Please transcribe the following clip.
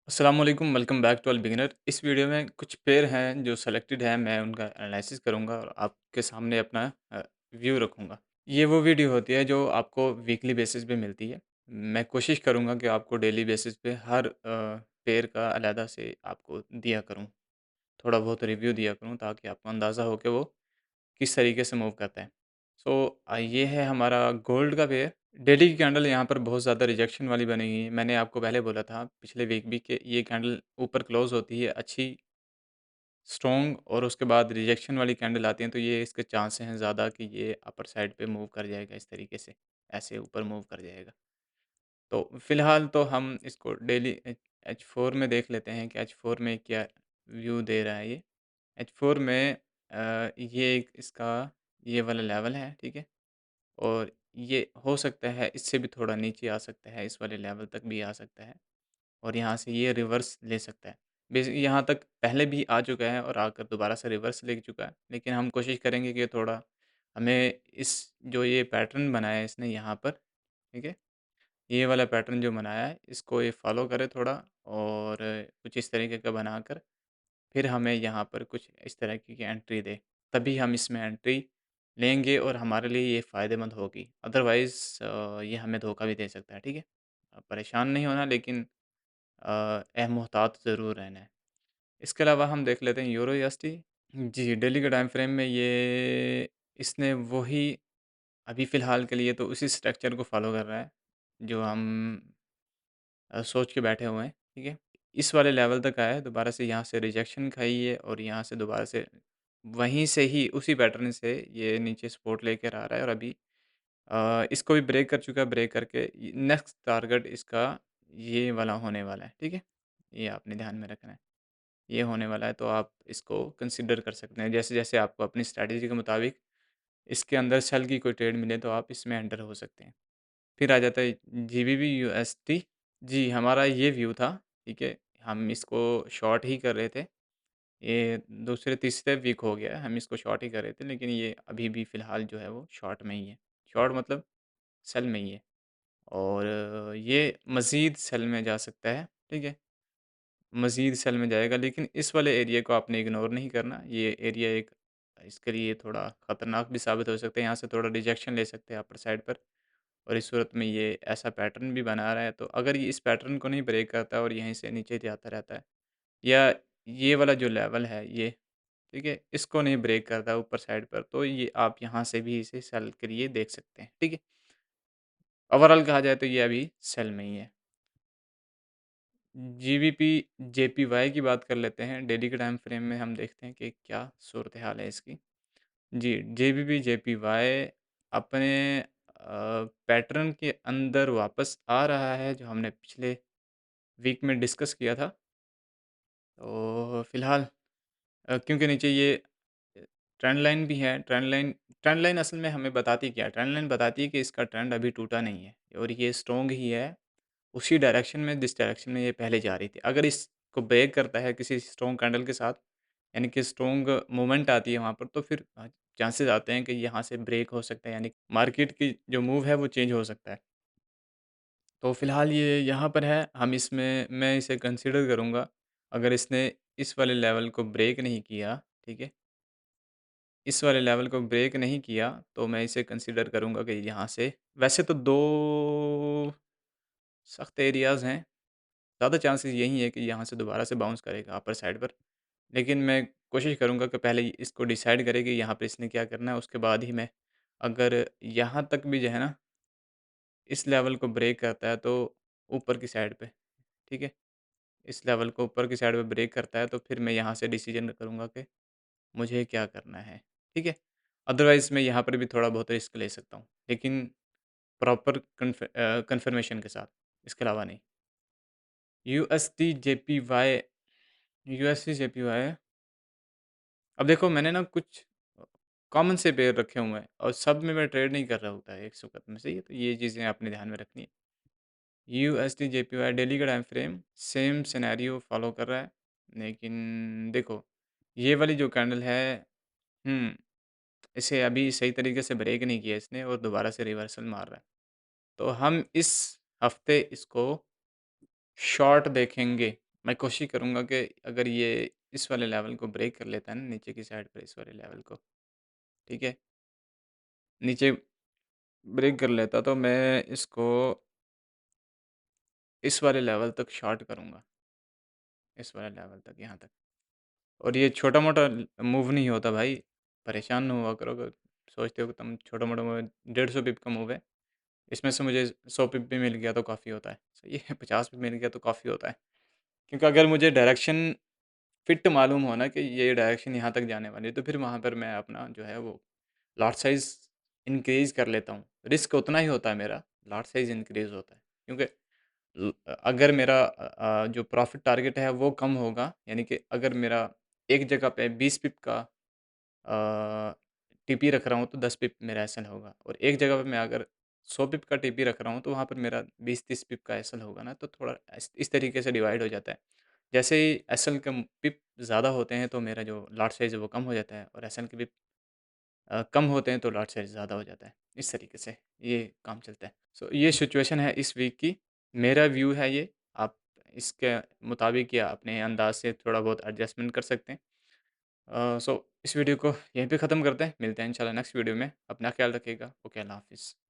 अस्सलाम वालेकुम, welcome back to Al beginner. इस वीडियो में कुछ पेयर हैं जो सेलेक्टेड हैं, मैं उनका एनालिसिस करूँगा और आपके सामने अपना व्यू रखूँगा। ये वो वीडियो होती है जो आपको वीकली बेसिस पे मिलती है। मैं कोशिश करूँगा कि आपको डेली बेसिस पे हर पेयर का अलहदा से आपको दिया करूँ, थोड़ा बहुत रिव्यू दिया करूँ ताकि आपको अंदाज़ा हो कि वो किस तरीके से मूव करता है। ये है हमारा गोल्ड का पेयर। डेली की कैंडल यहाँ पर बहुत ज़्यादा रिजेक्शन वाली बनी हुई है। मैंने आपको पहले बोला था पिछले वीक भी कि ये कैंडल ऊपर क्लोज़ होती है अच्छी स्ट्रॉन्ग और उसके बाद रिजेक्शन वाली कैंडल आती हैं, तो ये इसके चांस हैं ज़्यादा कि ये अपर साइड पे मूव कर जाएगा इस तरीके से, ऐसे ऊपर मूव कर जाएगा। तो फ़िलहाल तो हम इसको डेली H4 में देख लेते हैं कि H4 में क्या व्यू दे रहा है ये। H4 में ये एक इसका ये वाला लेवल है, ठीक है? और ये हो सकता है इससे भी थोड़ा नीचे आ सकता है, इस वाले लेवल तक भी आ सकता है और यहाँ से ये रिवर्स ले सकता है। यहाँ तक पहले भी आ चुका है और आकर दोबारा से रिवर्स ले चुका है, लेकिन हम कोशिश करेंगे कि थोड़ा हमें इस जो ये पैटर्न बनाया है इसने यहाँ पर, ठीक है? ये वाला पैटर्न जो बनाया है, इसको ये फ़ॉलो करे थोड़ा और कुछ इस तरीके का बनाकर फिर हमें यहाँ पर कुछ इस तरह की एंट्री दे, तभी हम इसमें एंट्री लेंगे और हमारे लिए ये फ़ायदेमंद होगी। अदरवाइज़ ये हमें धोखा भी दे सकता है, ठीक है? परेशान नहीं होना लेकिन मोहतात ज़रूर रहना है। इसके अलावा हम देख लेते हैं यूरो यूएसडी। जी, डेली के टाइम फ्रेम में ये इसने वही अभी फ़िलहाल के लिए तो उसी स्ट्रक्चर को फ़ॉलो कर रहा है, जो हम सोच के बैठे हुए हैं, ठीक है? इस वाले लेवल तक आया है, दोबारा से यहाँ से रिजेक्शन खाई है और यहाँ से दोबारा से वहीं से ही उसी पैटर्न से ये नीचे सपोर्ट लेकर आ रहा है और अभी इसको भी ब्रेक कर चुका है, ब्रेक करके नेक्स्ट टारगेट इसका ये वाला होने वाला है, ठीक है? ये आपने ध्यान में रखना है। ये होने वाला है तो आप इसको कंसीडर कर सकते हैं। जैसे-जैसे आपको अपनी स्ट्रैटेजी के मुताबिक इसके अंदर सेल की कोई ट्रेड मिले तो आप इसमें एंटर हो सकते हैं। फिर आ जाता है जीबीपी यूएसडी। जी, हमारा ये व्यू था, ठीक है? हम इसको शॉर्ट ही कर रहे थे। ये दूसरे-तीसरे वीक हो गया है, हम इसको शॉर्ट ही कर रहे थे, लेकिन ये अभी भी फ़िलहाल जो है वो शॉर्ट में ही है। शॉर्ट मतलब सेल में ही है और ये मज़ीद सेल में जा सकता है, ठीक है? मज़ीद सेल में जाएगा लेकिन इस वाले एरिया को आपने इग्नोर नहीं करना। ये एरिया एक इसके लिए थोड़ा ख़तरनाक भी साबित हो सकता है, यहाँ से थोड़ा रिजेक्शन ले सकते हैं अपर साइड पर और इस सूरत में ये ऐसा पैटर्न भी बना रहा है, तो अगर ये इस पैटर्न को नहीं ब्रेक करता और यहीं से नीचे जाता रहता है या ये वाला जो लेवल है ये, ठीक है? इसको नहीं ब्रेक करता ऊपर साइड पर, तो ये आप यहाँ से भी इसे सेल के लिए देख सकते हैं, ठीक है? ओवरऑल कहा जाए तो ये अभी सेल में ही है। जीबीपी, जेपीवाई की बात कर लेते हैं। डेली के टाइम फ्रेम में हम देखते हैं कि क्या सूरत-ए-हाल है इसकी। जी, जेबीपी, जेपीवाई अपने पैटर्न के अंदर वापस आ रहा है, जो हमने पिछले वीक में डिस्कस किया था। तो फिलहाल क्योंकि नीचे ये ट्रेंड लाइन भी है, ट्रेंड लाइन असल में हमें बताती क्या है? ट्रेंड लाइन बताती है कि इसका ट्रेंड अभी टूटा नहीं है और ये स्ट्रॉन्ग ही है। उसी डायरेक्शन में जिस डायरेक्शन में ये पहले जा रही थी। अगर इसको ब्रेक करता है किसी स्ट्रॉन्ग कैंडल के साथ, यानी कि स्ट्रॉन्ग मूवमेंट आती है वहाँ पर, तो फिर चांसेस आते हैं कि यहाँ से ब्रेक हो सकता है, यानी मार्केट की जो मूव है वो चेंज हो सकता है। तो फिलहाल ये यहाँ पर है, हम इसमें मैं इसे कंसीडर करूँगा, अगर इसने इस वाले लेवल को ब्रेक नहीं किया, ठीक है? इस वाले लेवल को ब्रेक नहीं किया, तो मैं इसे कंसीडर करूँगा कि यहाँ से वैसे तो 2 सख्त एरियाज़ हैं। ज़्यादा चांसेस यही है कि यहाँ से दोबारा से बाउंस करेगा अपर साइड पर। लेकिन मैं कोशिश करूँगा कि पहले इसको डिसाइड करे कि यहाँ पे इसने क्या करना है, उसके बाद ही मैं अगर यहाँ तक भी जो है ना, इस लेवल को ब्रेक करता है तो ऊपर की साइड पे, ठीक है? इस लेवल को ऊपर की साइड पे ब्रेक करता है तो फिर मैं यहाँ से डिसीज़न करूँगा कि मुझे क्या करना है, ठीक है? अदरवाइज़ मैं यहाँ पर भी थोड़ा बहुत रिस्क ले सकता हूँ, लेकिन प्रॉपर कन्फर्मेशन के साथ, इसके अलावा नहीं। यूएसडी जेपीवाई यूएसडी जेपीवाई अब देखो मैंने ना कुछ कॉमन से पेयर रखे हुए हैं और सब में मैं ट्रेड नहीं कर रहा होता है 100 में सही है, तो ये चीज़ें आपने ध्यान में रखनी है। यूएसडी जेपीवाई डेली का time frame same scenario follow कर रहा है, लेकिन देखो ये वाली जो कैंडल है हुँ, इसे अभी सही तरीके से ब्रेक नहीं किया इसने और दोबारा से रिवर्सल मार रहा है। तो हम इस हफ्ते इसको शॉर्ट देखेंगे। मैं कोशिश करूँगा कि अगर ये इस वाले लेवल को ब्रेक कर लेता है ना नीचे की साइड पर इस वाले लेवल को, ठीक है? नीचे ब्रेक कर लेता तो मैं इसको इस वाले लेवल तक शॉर्ट करूँगा, इस वाले लेवल तक, यहाँ तक। और ये छोटा-मोटा मूव नहीं होता भाई, परेशान ना हुआ करो अगर सोचते हो कि तुम छोटा-मोटा मूव है, 150 पिप का मूव है, इसमें से मुझे 100 पिप भी मिल गया तो काफ़ी होता है, सही है 50 पिप मिल गया तो काफ़ी होता है। क्योंकि अगर मुझे डायरेक्शन फिट मालूम हो ना कि ये डायरेक्शन यहाँ तक जाने वाली है, तो फिर वहाँ पर मैं अपना जो है वो लॉट साइज़ इंक्रीज़ कर लेता हूँ। रिस्क उतना ही होता है मेरा, लॉट साइज़ इंक्रीज़ होता है। क्योंकि अगर मेरा जो प्रॉफ़िट टारगेट है वो कम होगा, यानी कि अगर मेरा एक जगह पे 20 पिप का टीपी रख रहा हूँ तो 10 पिप मेरा एसएल होगा और एक जगह पे मैं अगर 100 पिप का टीपी रख रहा हूँ तो वहाँ पर मेरा 20-30 पिप का एसएल होगा ना, तो थोड़ा इस तरीके से डिवाइड हो जाता है। जैसे ही एसएल के पिप ज़्यादा होते हैं तो मेरा जो लॉट साइज़ है वो कम हो जाता है और एसएल के पिप कम होते हैं तो लॉट साइज़ ज़्यादा हो जाता है। इस तरीके से ये काम चलता है। सो ये सिचुएशन है इस वीक की। मेरा व्यू है ये, आप इसके मुताबिक या अपने अंदाज़ से थोड़ा बहुत एडजस्टमेंट कर सकते हैं। सो इस वीडियो को यहीं पे ख़त्म करते हैं। मिलते हैं इंशाल्लाह नेक्स्ट वीडियो में। अपना ख़्याल रखिएगा। ओके, अल्लाह हाफ़िज़।